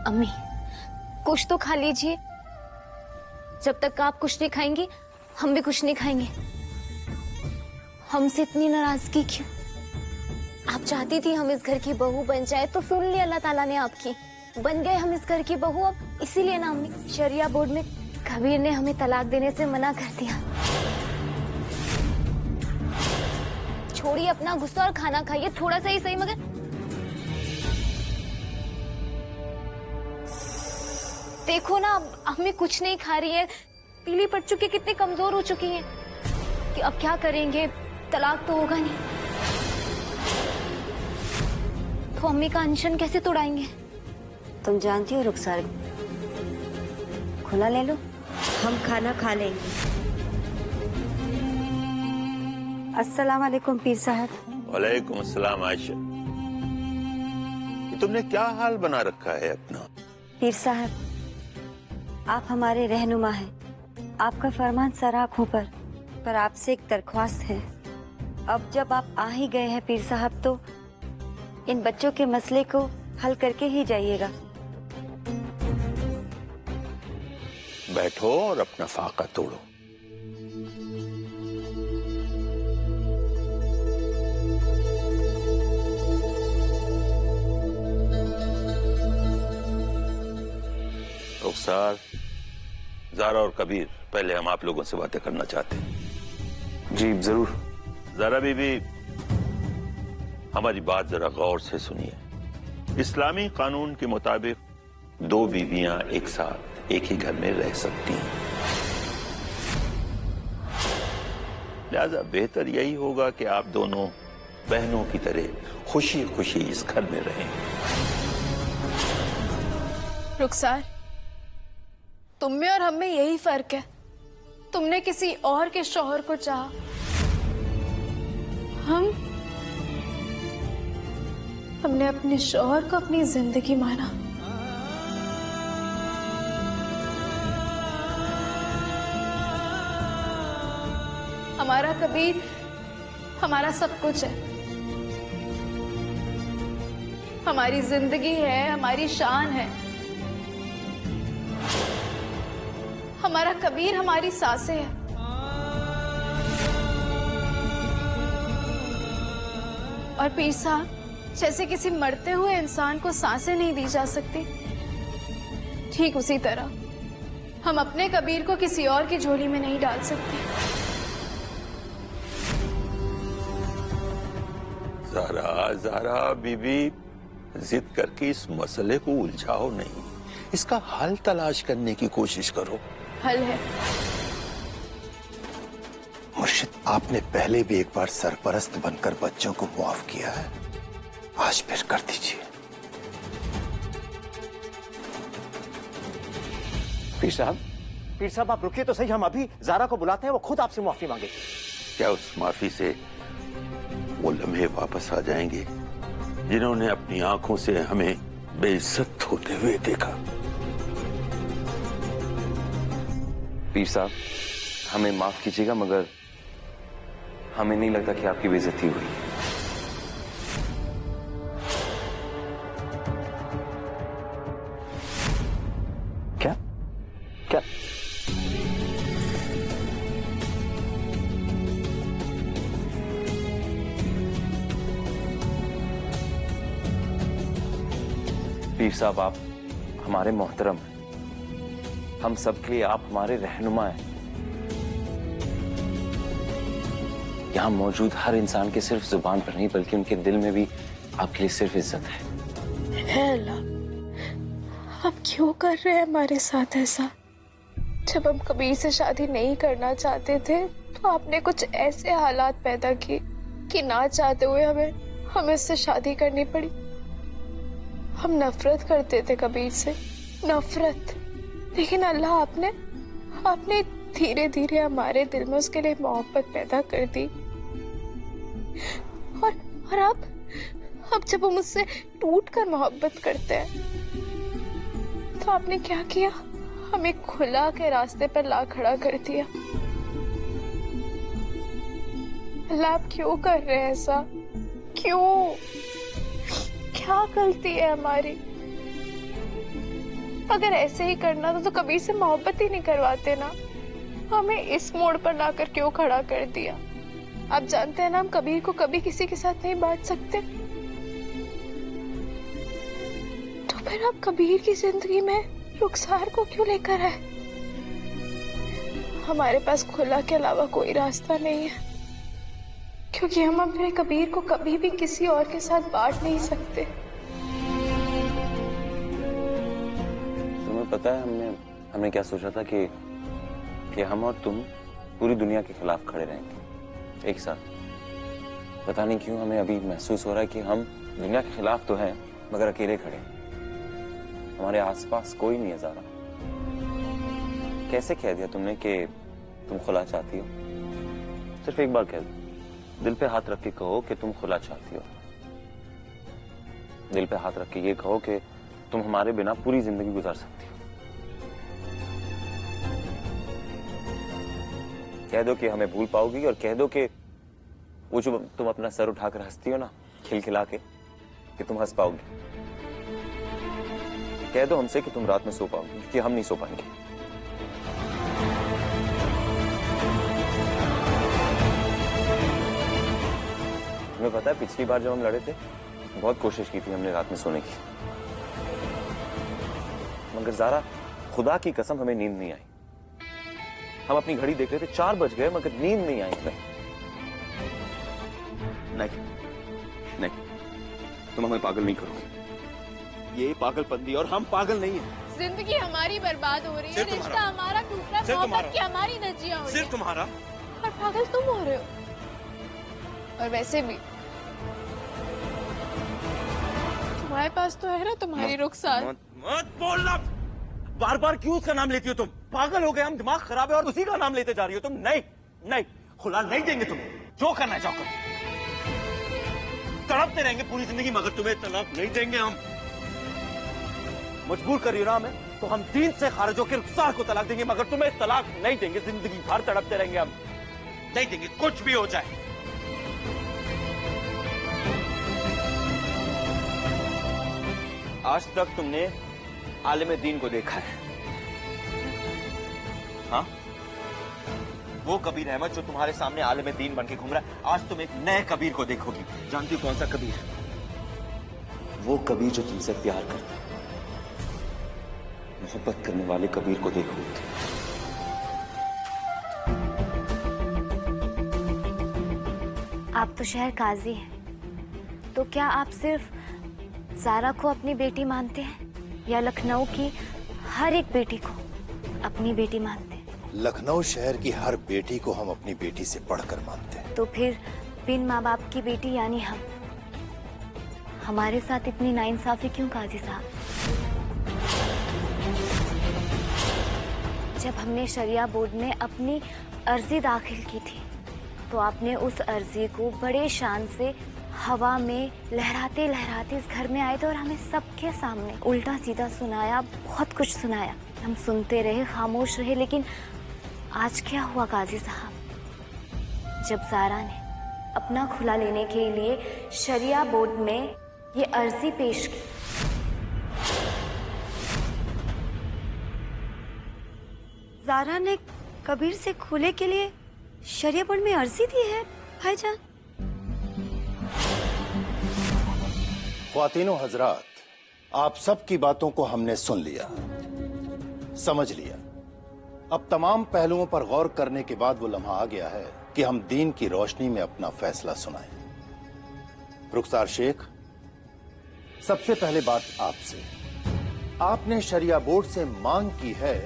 अम्मी कुछ तो खा लीजिए। जब तक आप कुछ नहीं खाएंगी हम भी कुछ नहीं खाएंगे। हमसे इतनी नाराजगी क्यों? आप चाहती थी हम इस घर की बहू बन जाए तो सुन ली अल्लाह ताला ने आपकी, बन गए हम इस घर की बहू। अब इसीलिए ना अम्मी शरिया बोर्ड में कबीर ने हमें तलाक देने से मना कर दिया। छोड़िए अपना गुस्सा और खाना खाइए, थोड़ा सा ही सही मगर। देखो ना अम्मी कुछ नहीं खा रही है, पीली पड़ चुकी, कितनी कमजोर हो चुकी हैं कि अब क्या करेंगे, तलाक तो होगा नहीं तो अम्मी का अनशन कैसे तोड़ाएंगे? तुम जानती हो रुखसार, खुला ले लो, हम खाना खा लेंगे। अस्सलाम वालेकुम पीर साहब। वालेकुम अस्सलाम आयशा। ये तुमने क्या हाल बना रखा है अपना? पीर साहब आप हमारे रहनुमा हैं, आपका फरमान सर आँखों पर आपसे एक दरख्वास्त है। अब जब आप आ ही गए हैं पीर साहब तो इन बच्चों के मसले को हल करके ही जाइएगा। बैठो और अपना फाका तोड़ो। रुखसार, ज़ारा और कबीर, पहले हम आप लोगों से बातें करना चाहते हैं। जी जरूर। ज़ारा बीबी, हमारी बात जरा गौर से सुनिए। इस्लामी कानून के मुताबिक दो बीवियां एक साथ एक ही घर में रह सकती हैं। लिहाजा बेहतर यही होगा कि आप दोनों बहनों की तरह खुशी खुशी इस घर में रहें। रुखसार, तुम में और हम में यही फर्क है, तुमने किसी और के शौहर को चाहा, हमने अपने शौहर को अपनी जिंदगी माना। हमारा कबीर हमारा सब कुछ है, हमारी जिंदगी है, हमारी शान है। हमारा कबीर हमारी सांसें है। और पीर साहब, जैसे किसी मरते हुए इंसान को सांसें नहीं दी जा सकती, ठीक उसी तरह हम अपने कबीर को किसी और की झोली में नहीं डाल सकते। ज़ारा बीबी, जिद करके इस मसले को उलझाओ नहीं, इसका हल तलाश करने की कोशिश करो। हल है। मुर्शिद, आपने पहले भी एक बार सरपरस्त बनकर बच्चों को मुआफ किया है, आज फिर कर दीजिए। पीर साहब आप रुकिए तो सही, हम अभी ज़ारा को बुलाते हैं, वो खुद आपसे माफी मांगेगी। क्या उस माफी से वो लम्हे वापस आ जाएंगे जिन्होंने अपनी आंखों से हमें बेइज्जत होते हुए देखा? पीर साहब हमें माफ कीजिएगा, मगर हमें नहीं लगता कि आपकी बेइज्जती हुई। क्या क्या पीर साहब आप हमारे मोहतरम हैं, हम सबके लिए आप हमारे रहनुमा हैं। यहाँ मौजूद हर इंसान के सिर्फ जुबान पर नहीं बल्कि उनके दिल में भी आपके लिए सिर्फ इज्जत है। अल्लाह, आप क्यों कर रहे हैं हमारे साथ ऐसा? जब हम कबीर से शादी नहीं करना चाहते थे तो आपने कुछ ऐसे हालात पैदा किए कि ना चाहते हुए हमें उससे शादी करनी पड़ी। हम नफरत करते थे कबीर से, नफरत, लेकिन अल्लाह आपने धीरे धीरे हमारे दिल में उसके लिए मोहब्बत पैदा कर दी। और अब जब हम उससे टूट कर मोहब्बत करते हैं तो आपने क्या किया? हमें खुला के रास्ते पर ला खड़ा कर दिया। अल्लाह, आप क्यों कर रहे हैं ऐसा? क्यों? क्या गलती है हमारी? अगर ऐसे ही करना था तो कबीर से मोहब्बत ही नहीं करवाते ना। हमें इस मोड़ पर लाकर क्यों खड़ा कर दिया? आप जानते हैं ना, हम कबीर को कभी किसी के साथ नहीं बांट सकते। तो फिर आप कबीर की जिंदगी में रुखसार को क्यों लेकर आए? हमारे पास खुला के अलावा कोई रास्ता नहीं है, क्योंकि हम अपने कबीर को कभी भी किसी और के साथ बांट नहीं सकते। तुम्हें पता है हमने क्या सोचा था कि हम और तुम पूरी दुनिया के खिलाफ खड़े रहेंगे एक साथ। पता नहीं क्यों हमें अभी महसूस हो रहा है कि हम दुनिया के खिलाफ तो हैं मगर अकेले खड़े हैं। हमारे आसपास कोई नहीं है ज़ारा। कैसे कह दिया तुमने कि तुम खुला चाहती हो? सिर्फ एक बार कह दो, दिल पे हाथ रख के कहो कि तुम खुला चाहती हो। दिल पे हाथ रख के ये कहो कि तुम हमारे बिना पूरी जिंदगी गुजार सकती हो। कह दो कि हमें भूल पाओगी और कह दो कि वो जो तुम अपना सर उठाकर हंसती हो ना खिलखिला के, कि तुम हंस पाओगी। कह दो हमसे कि तुम रात में सो पाओगी, क्योंकि हम नहीं सो पाएंगे। तुम्हें पता है पिछली बार जब हम लड़े थे बहुत कोशिश की थी हमने रात में सोने की, मगर ज़ारा खुदा की कसम हमें नींद नहीं आई। हम अपनी घड़ी देख रहे थे 4 बज गए मगर नींद नहीं आई हमें। नहीं, तुम हमें पागल नहीं करोगे। ये पागलपंती और हम पागल नहीं है। जिंदगी हमारी बर्बाद हो रही है, रिश्ता हमारा टूट रहा है, मोहब्बत की हमारी धज्जियां हो रही हैं। सिर्फ तुम्हारा। और पागल तुम हो रहे हो। और वैसे भी तुम्हारे पास तो है ना तुम्हारी रुखसार। मत बोलना। बार बार क्यों उसका नाम लेती हो तुम? पागल हो गए हम, दिमाग खराब है और उसी का नाम लेते जा रही हो तुम। नहीं, खुला नहीं देंगे तुम्हें। जो करना चाहो करो। तड़पते रहेंगे पूरी जिंदगी मगर तुम्हें तलाक नहीं देंगे हम। मजबूर कर रही हो ना हमें, तो हम दीन से खारिज होकर रुखसार को तलाक देंगे मगर तुम्हें तलाक नहीं देंगे। जिंदगी भर तड़पते रहेंगे हम, नहीं देंगे कुछ भी हो जाए। आज तक तुमने आलिम दीन को देखा है, हाँ? वो कबीर अहमद जो तुम्हारे सामने आलिम दीन बन के घूम रहा है, आज तुम एक नए कबीर को देखोगी। जानती हो कौन सा कबीर? वो कबीर जो तुमसे प्यार करता है, मोहब्बत करने वाले कबीर को देखोगी। आप तो शहर काजी हैं, तो क्या आप सिर्फ ज़ारा को अपनी बेटी मानते हैं या लखनऊ की हर एक बेटी को अपनी बेटी मानते हैं? लखनऊ शहर की हर बेटी को हम अपनी बेटी से बढ़कर मानते हैं। तो फिर बिन माँ बाप की बेटी यानी हम, हमारे साथ इतनी नाइंसाफी क्यों काजी साहब? जब हमने शरिया बोर्ड में अपनी अर्जी दाखिल की थी तो आपने उस अर्जी को बड़े शान से हवा में लहराते लहराते इस घर में आए थे और हमें सबके सामने उल्टा सीधा सुनाया, बहुत कुछ सुनाया। हम सुनते रहे, खामोश रहे। लेकिन आज क्या हुआ काजी साहब? जब ज़ारा ने अपना खुला लेने के लिए शरिया बोर्ड में ये अर्जी पेश की, ज़ारा ने कबीर से खुले के लिए शरिया बोर्ड में अर्जी दी है भाईजान। ख्वातीनो हजरात, आप सबकी बातों को हमने सुन लिया, समझ लिया। अब तमाम पहलुओं पर गौर करने के बाद वो लम्हा आ गया है कि हम दीन की रोशनी में अपना फैसला सुनाएं। रुखसार शेख, सबसे पहले बात आपसे। आपने शरिया बोर्ड से मांग की है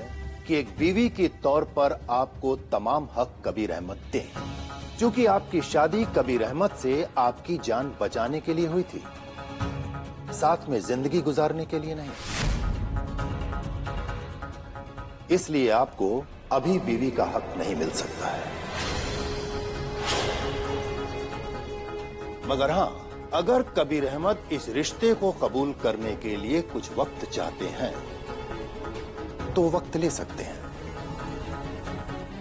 कि एक बीवी के तौर पर आपको तमाम हक कबीर अहमद दें, क्योंकि आपकी शादी कबीर अहमद से आपकी जान बचाने के लिए हुई थी, साथ में जिंदगी गुजारने के लिए नहीं। इसलिए आपको अभी बीवी का हक नहीं मिल सकता है। मगर हां, अगर कबीर अहमद इस रिश्ते को कबूल करने के लिए कुछ वक्त चाहते हैं तो वक्त ले सकते हैं।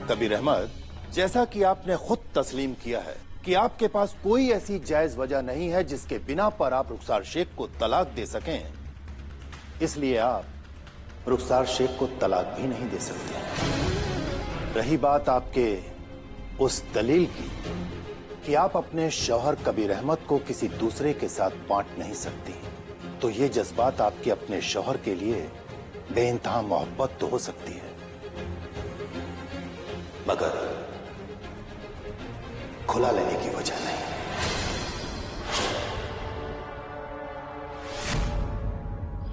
कबीर अहमद, जैसा कि आपने खुद तस्लीम किया है कि आपके पास कोई ऐसी जायज वजह नहीं है जिसके बिना पर आप रुखसार शेख को तलाक दे सकें, इसलिए आप रुखसार शेख को तलाक भी नहीं दे सकती। रही बात आपके उस दलील की कि आप अपने शौहर कबीर अहमद को किसी दूसरे के साथ बांट नहीं सकती, तो ये जज्बात आपके अपने शौहर के लिए बेइंतहा मोहब्बत तो हो सकती है, मगर खुला लेने की वजह नहीं।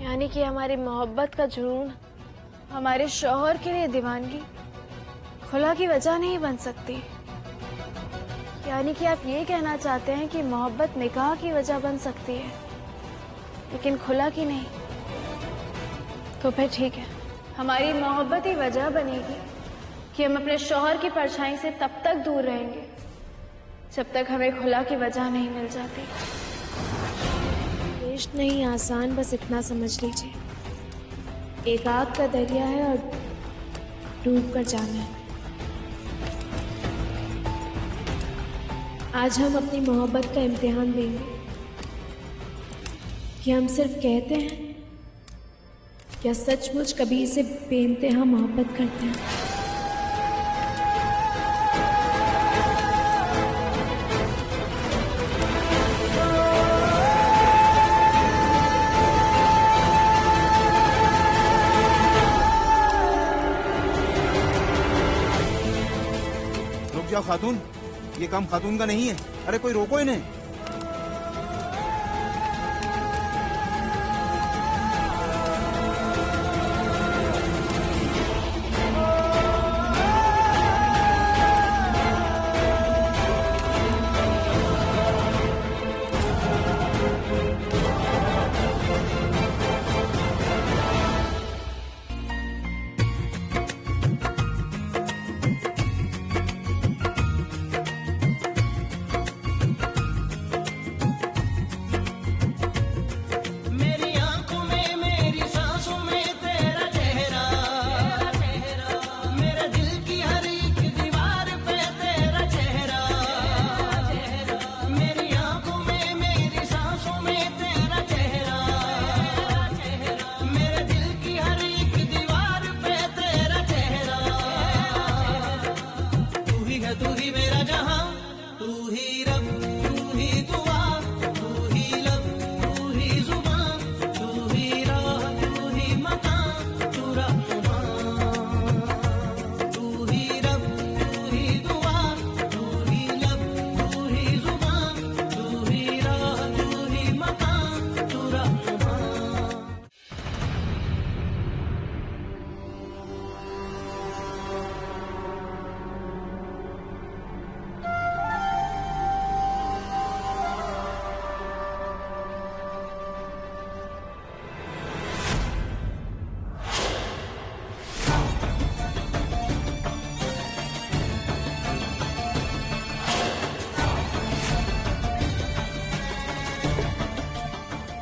यानी कि हमारी मोहब्बत का जुनून हमारे शौहर के लिए दीवानगी खुला की वजह नहीं बन सकती। यानी कि आप ये कहना चाहते हैं कि मोहब्बत निकाह की वजह बन सकती है लेकिन खुला की नहीं। तो फिर ठीक है, हमारी मोहब्बत ही वजह बनेगी कि हम अपने शौहर की परछाई से तब तक दूर रहेंगे जब तक हमें खुला की वजह नहीं मिल जाती। इश्क नहीं आसान, बस इतना समझ लीजिए, एक आग का दरिया है और डूब कर जाना है। आज हम अपनी मोहब्बत का इम्तिहान देंगे कि हम सिर्फ कहते हैं या सचमुच कभी इसे बेइंतहा मोहब्बत करते हैं। रुक जाओ खातून, ये काम खातून का नहीं है। अरे कोई रोको इन्हें।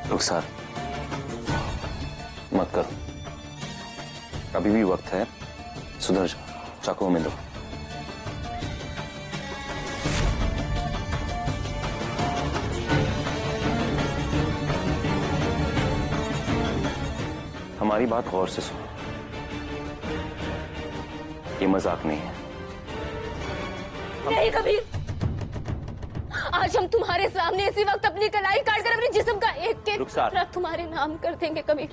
रुखसार, मत करो, अभी भी वक्त है, सुधर जाओ, चाकू में दो। हमारी बात गौर से सुनो, ये मजाक नहीं है। नहीं कबीर, आज हम तुम्हारे सामने इसी वक्त अपनी कलाई काट कर अपने जिस्म का एक एक टुकड़ा तुम्हारे नाम कर देंगे कबीर।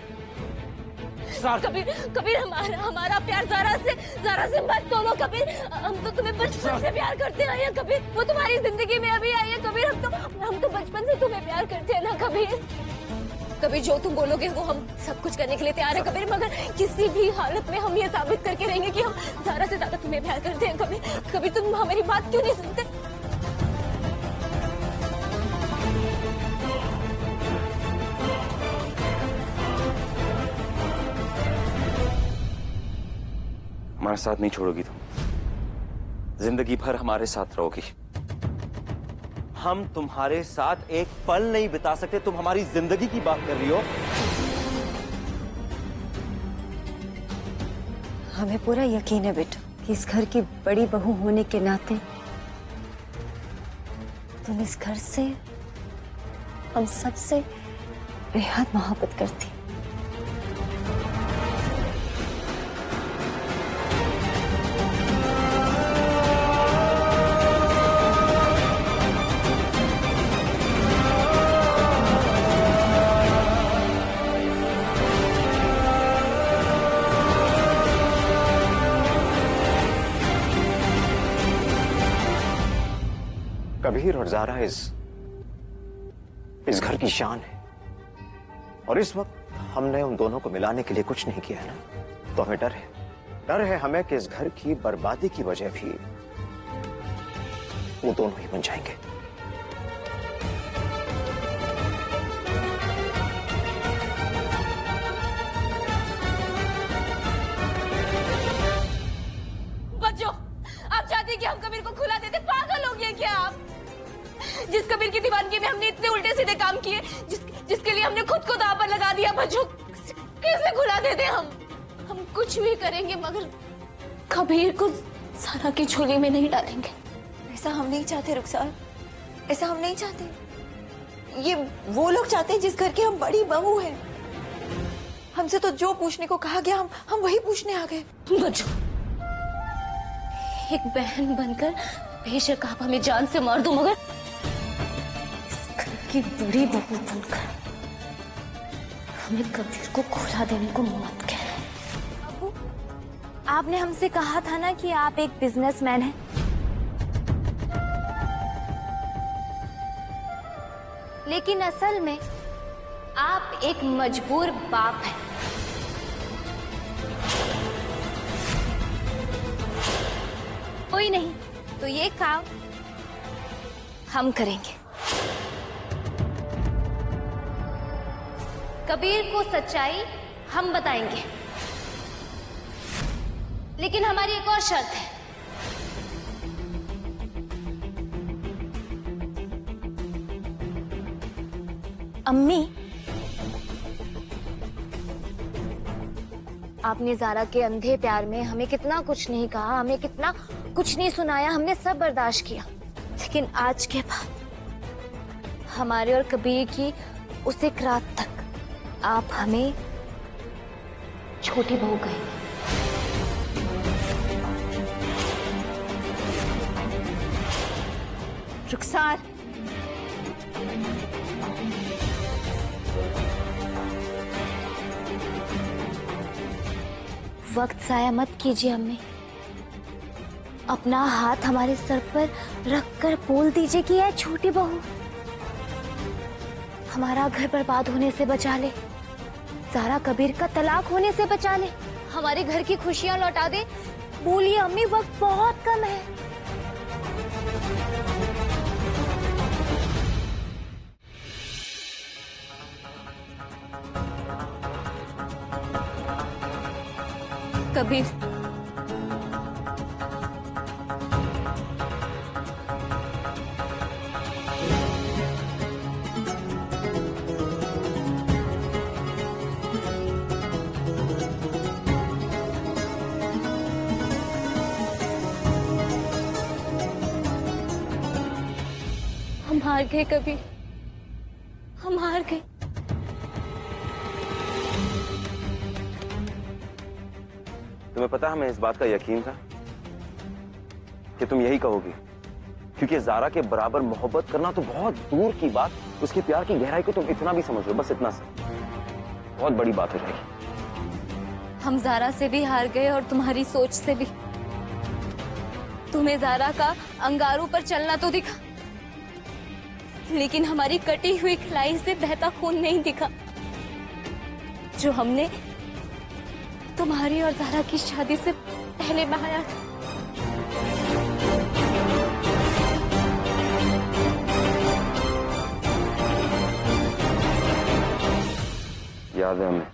कबीर, कबीर हमारा प्यार ज़रा से मत तोलो कबीर। हम तो तुम्हें बचपन से प्यार करते आए हैं कबीर। वो तुम्हारी जिंदगी में अभी आई है कबीर। हम तो बचपन से तुम्हें प्यार करते हैं ना कबीर। कबीर जो तुम बोलोगे वो हम सब कुछ करने के लिए तैयार है कबीर, मगर किसी भी हालत में हम ये साबित करके रहेंगे कि हम ज़रा से ज़्यादा तुम्हें प्यार करते हैं कबीर। कबीर तुम हमारी बात क्यों नहीं सुनते? हमारे साथ नहीं छोड़ोगी तुम, जिंदगी भर हमारे साथ रहोगी। हम तुम्हारे साथ एक पल नहीं बिता सकते, तुम हमारी जिंदगी की बात कर रही हो। हमें पूरा यकीन है बेटा कि इस घर की बड़ी बहू होने के नाते तुम इस घर से, हम सबसे बेहद मोहब्बत करती। कबीर और ज़ारा इस घर की शान है, और इस वक्त हमने उन दोनों को मिलाने के लिए कुछ नहीं किया है ना, तो हमें डर है हमें कि इस घर की बर्बादी की वजह भी वो दोनों ही बन जाएंगे। बच्चों, आप चाहते कि हम कबीर को खुला देते? पागल हो गए क्या आप? जिस कबीर की दीवानगी में हमने इतने उल्टे सीधे काम किए, जिसके लिए हमने खुद को दांव पर लगा दिया, बच्चों कैसे खुला देते हम कुछ भी करेंगे मगर कबीर को ज़ारा की झोली में नहीं डालेंगे। ऐसा हम नहीं चाहते रुखसार, ऐसा हम नहीं चाहते। ये वो लोग चाहते हैं जिस घर की हम बड़ी बहू हैं। हमसे तो जो पूछने को कहा गया हम वही पूछने आ गए। बच्चों, एक बहन बनकर बेशक आप हमें जान से मार दो, मगर इस घर की बड़ी बहू बनकर हमें कबीर को खुला देने को मत कह। अबू, आपने हमसे कहा था ना कि आप एक बिजनेसमैन हैं। लेकिन असल में आप एक मजबूर बाप हैं। कोई नहीं, तो ये काम हम करेंगे। कबीर को सच्चाई हम बताएंगे, लेकिन हमारी एक और शर्त है। अम्मी, आपने ज़ारा के अंधे प्यार में हमें कितना कुछ नहीं कहा, हमें कितना कुछ नहीं सुनाया, हमने सब बर्दाश्त किया। लेकिन आज के बाद हमारे और कबीर की उस एक रात तक आप हमें छोटी बहू कहेंगे। रुखसार, वक्त जाया मत कीजिए अम्मी। अपना हाथ हमारे सर पर रखकर बोल दीजिए कि यह छोटी बहू हमारा घर बर्बाद होने से बचा ले, ज़ारा कबीर का तलाक होने से बचा ले, हमारे घर की खुशियां लौटा दे। बोलिए अम्मी, वक्त बहुत कम है। कबीर, हम हार गए कबीर, हम हार गए। तुम्हें पता, हमें इस बात का यकीन था कि तुम यही कहोगी, क्योंकि ज़ारा के बराबर मोहब्बत करना तो बहुत दूर की बात, उसके प्यार की गहराई को तुम इतना भी समझ लो, बस इतना सा बहुत बड़ी बात हो जाएगी। हम ज़ारा से भी हार गए और तुम्हारी सोच से भी। तुम्हें ज़ारा का अंगारों पर चलना तो दिखा, लेकिन हमारी कटी हुई खिलाई से बहता खून नहीं दिखा, जो हमने तुम्हारी और ज़ारा की शादी से पहले बहाया था। याद है हमें।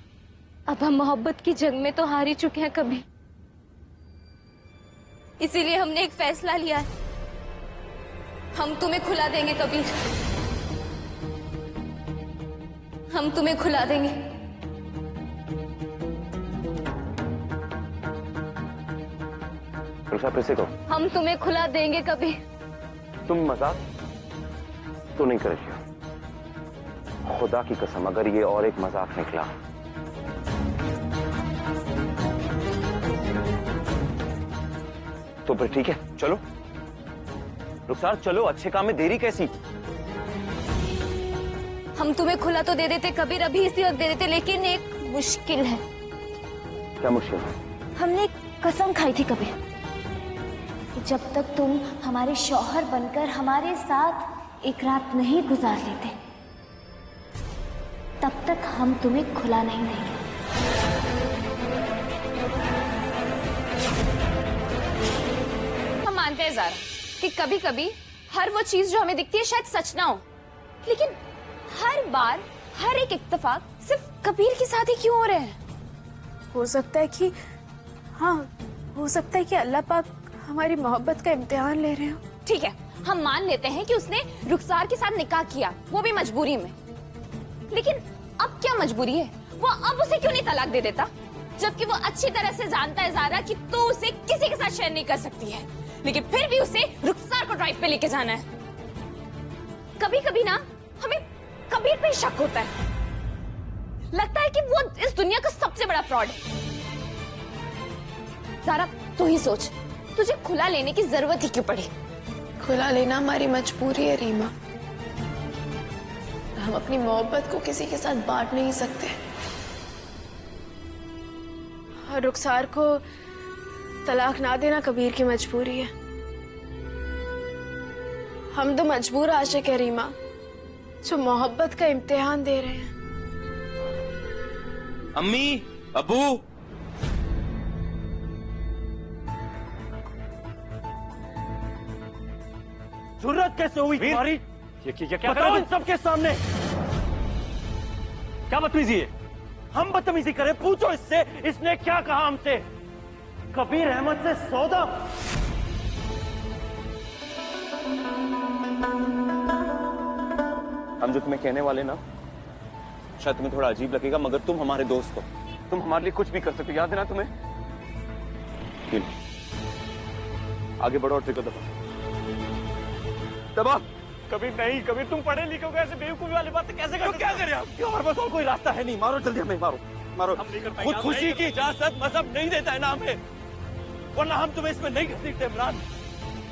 अब हम मोहब्बत की जंग में तो हार ही चुके हैं कभी, इसीलिए हमने एक फैसला लिया है। हम तुम्हें खुला देंगे कबीर, हम तुम्हें खुला देंगे। फिर से कहो। हम तुम्हें खुला देंगे कबीर। तुम मजाक तो नहीं कर रही हो? खुदा की कसम, अगर ये और एक मजाक निकला तो फिर ठीक है, चलो रुखसार, चलो, अच्छे काम में देरी कैसी? हम तुम्हें खुला तो दे देते कबीर, अभी इसी वक्त दे देते, लेकिन एक मुश्किल है। क्या मुश्किल है? हमने एक कसम खाई थी कबीर कि जब तक तुम हमारे शौहर बनकर हमारे साथ एक रात नहीं गुजार लेते तब तक हम तुम्हें खुला नहीं देंगे। हम मानते हैं ज़ारा कि कभी कभी हर वो चीज जो हमें दिखती है शायद सच ना हो, लेकिन हर बार हर एक इत्तेफाक सिर्फ कबीर के साथ ही क्यों हो रहे हैं? हो सकता है कि हाँ, हो सकता है कि अल्लाह पाक हमारी मोहब्बत का इम्तिहान ले रहे हो। ठीक है, हम मान लेते हैं कि उसने रुखसार के साथ निकाह किया, वो भी मजबूरी में। लेकिन अब क्या मजबूरी है? वो अब उसे क्यों नहीं तलाक दे देता? जबकि वो अच्छी तरह से जानता है ज़ारा कि तू उसे किसी के साथ शेयर नहीं कर सकती है, लेकिन फिर भी उसे रुखसार को ड्राइव पे लेके जाना है। कभी कभी ना हमें कबीर पे शक होता है, लगता है कि वो इस दुनिया का सबसे बड़ा फ्रॉड है। ज़ारा तू ही सोच, तुझे खुला लेने की जरूरत ही क्यों पड़ी? खुला लेना हमारी मजबूरी है रीमा। हम अपनी मोहब्बत को किसी के साथ बांट नहीं सकते। और रुखसार को तलाक ना देना कबीर की मजबूरी है। हम तो मजबूर आशिक है रीमा, जो मोहब्बत का इम्तिहान दे रहे हैं। अम्मी, अबू, जरूरत कैसे हुई तुम्हारी? ये क्या बताओ इन सबके सामने? क्या बदतमीजी है? हम बदतमीजी करें? पूछो इससे, इसने क्या कहा हमसे? कबीर अहमद से सौदा? हम जो तुम्हें कहने वाले ना, शायद तुम्हें थोड़ा अजीब लगेगा, मगर तुम हमारे दोस्त हो, तुम हमारे लिए कुछ भी कर सकते हो। याद है ना तुम्हें? आगे बढ़ो और ट्रिगर दबाओ। दबा। कबीर नहीं, कबीर तुम पढ़े लिखे हो, ऐसे बेवकूफी वाली बातें कैसे कर? क्या करें हम? क्यों? हमारे पास और कोई रास्ता है नहीं। मारो जल्दी, हमें मारो, मारो। हम नहीं कर पाएंगे। खुदकुशी की इजाजत मजहब नहीं देता है ना हमें, वरना हम तुम्हें इसमें नहीं घसीटते। इमरान,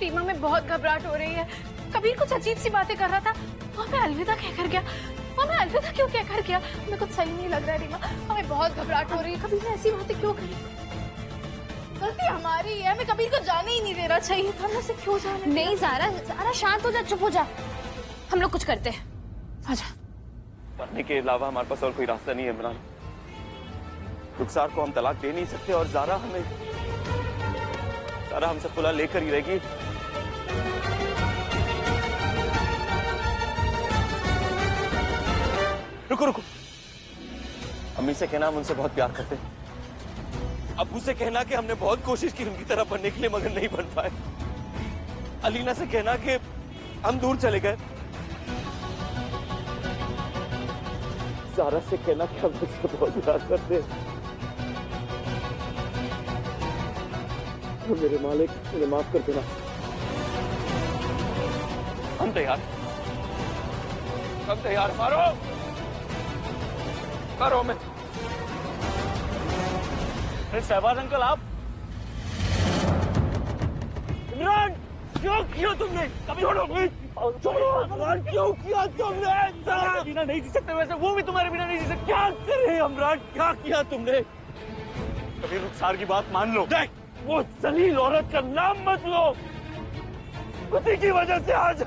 रीमा में बहुत घबराहट हो रही है। कबीर कुछ अजीब सी बातें कर रहा था, वो हमें अलविदा कहकर गया। वो हमें अलविदा क्यों कहकर गया? हमें कुछ सही नहीं लग रहा है रीमा, हमें बहुत घबराहट हो रही है। कबीर ने ऐसी बातें क्यों करी? गलती हमारी है, हमें कबीर को जाने ही नहीं देना चाहिए था। हमने उसे क्यों जाने? नहीं ज़ारा, ज़ारा शांत हो जा, चुप हो जा। हम लोग कुछ करते हैं, आजा। मरने के अलावा हमारे पास और कोई रास्ता नहीं है इमरान। रुखसार को हम तलाक दे नहीं सकते और ज़ारा हमसे खुला लेकर ही रहेगी। रुको रुको, अम्मी से कहना हम उनसे बहुत प्यार करते हैं। अबू से कहना कि हमने बहुत कोशिश की उनकी तरह बनने के लिए, मगर नहीं बन पाए। अलीना से कहना कि हम दूर चले गए। ज़ारा से कहना कि हम उससे बहुत प्यार करते हैं। मेरे मालिक, मुझे माफ कर देना। हम तैयार, मारो करो में। शहबाज अंकल, आप? इमरान, क्यों किया तुमने? कभी छोड़ो, इमरान, क्यों किया तुमने? तुम्हारे बिना नहीं जी सकते, वैसे वो भी तुम्हारे बिना नहीं जी सकते। क्या करे इमरान, क्या किया तुमने? कभी रुखसार की बात मान लो। देख, वो जलील औरत का नाम मत लो, उसी की वजह से आज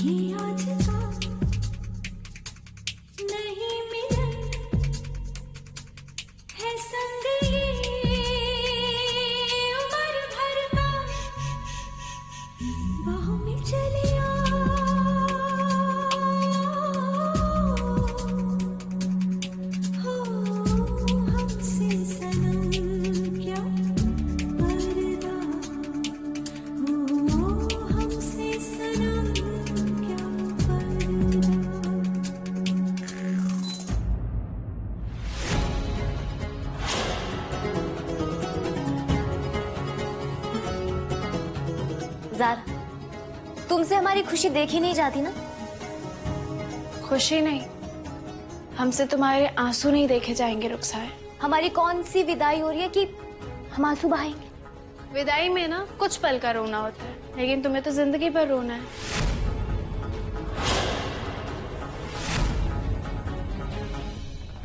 ये आज हमारी खुशी देखी नहीं जाती ना? खुशी नहीं, हमसे तुम्हारे आंसू नहीं देखे जाएंगे रुखसार। हमारी कौन सी विदाई हो रही है कि हम आंसू बहाएंगे? विदाई में ना कुछ पल का रोना होता है, लेकिन तुम्हें तो जिंदगी भर रोना है।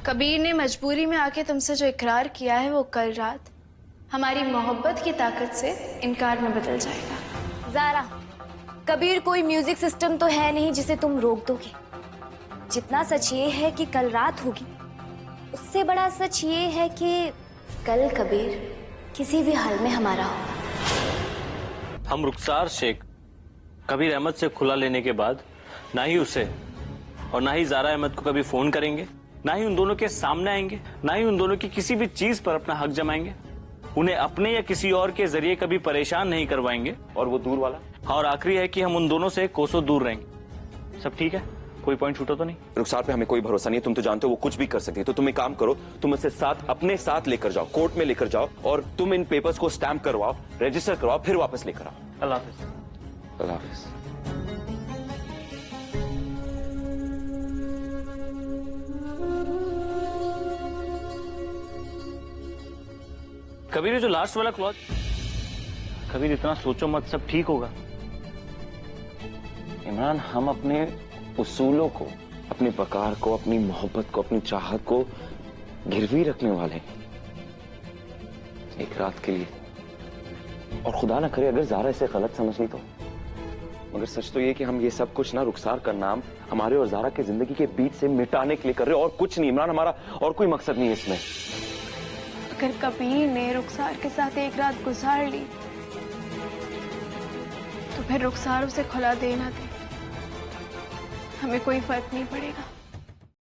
कबीर ने मजबूरी में आके तुमसे जो इकरार किया है वो कल रात हमारी मोहब्बत की ताकत से इनकार में बदल जाएगा। ज़ारा, कबीर कोई म्यूजिक सिस्टम तो है नहीं जिसे तुम रोक दोगे। जितना सच ये है कि कल रात होगी, उससे बड़ा सच ये है कि कल कबीर किसी भी हाल में हमारा होगा। हम रुखसार शेख कबीर अहमद से खुला लेने के बाद ना ही उसे और ना ही ज़ारा अहमद को कभी फोन करेंगे, ना ही उन दोनों के सामने आएंगे, ना ही उन दोनों की किसी भी चीज पर अपना हक जमाएंगे। उन्हें अपने या किसी और के जरिए कभी परेशान नहीं करवाएंगे। और वो दूर वाला? और आखिरी है कि हम उन दोनों से कोसों दूर रहेंगे। सब ठीक है? कोई पॉइंट छूटा तो नहीं? रुखसार पे हमें कोई भरोसा नहीं है, तुम तो जानते हो वो कुछ भी कर सकती है। तो तुम एक काम करो, तुम इसे साथ अपने साथ लेकर जाओ, कोर्ट में लेकर जाओ और तुम इन पेपर्स को स्टैम्प करवाओ, रजिस्टर करवाओ, फिर वापस लेकर आओ। अल्लाह हाफिज। अल्लाह हाफिज। कबीर ये जो लास्ट वाला क्लॉज, कबीर इतना सोचो मत, सब ठीक होगा। इमरान, हम अपने उसूलों को, अपनी वकार को, अपनी मोहब्बत को, अपनी चाहत को गिरवी रखने वाले हैं एक रात के लिए। और खुदा ना करे अगर ज़ारा इसे गलत समझ ली तो। मगर सच तो ये कि हम ये सब कुछ ना रुखसार का नाम हमारे और ज़ारा की जिंदगी के बीच से मिटाने के लिए कर रहे हैं, और कुछ नहीं इमरान, हमारा और कोई मकसद नहीं है इसमें। अगर कबीर ने रुखसार के साथ एक रात गुजार ली तो फिर रुखसार उसे खुला दे ना दे, हमें कोई फर्क नहीं पड़ेगा।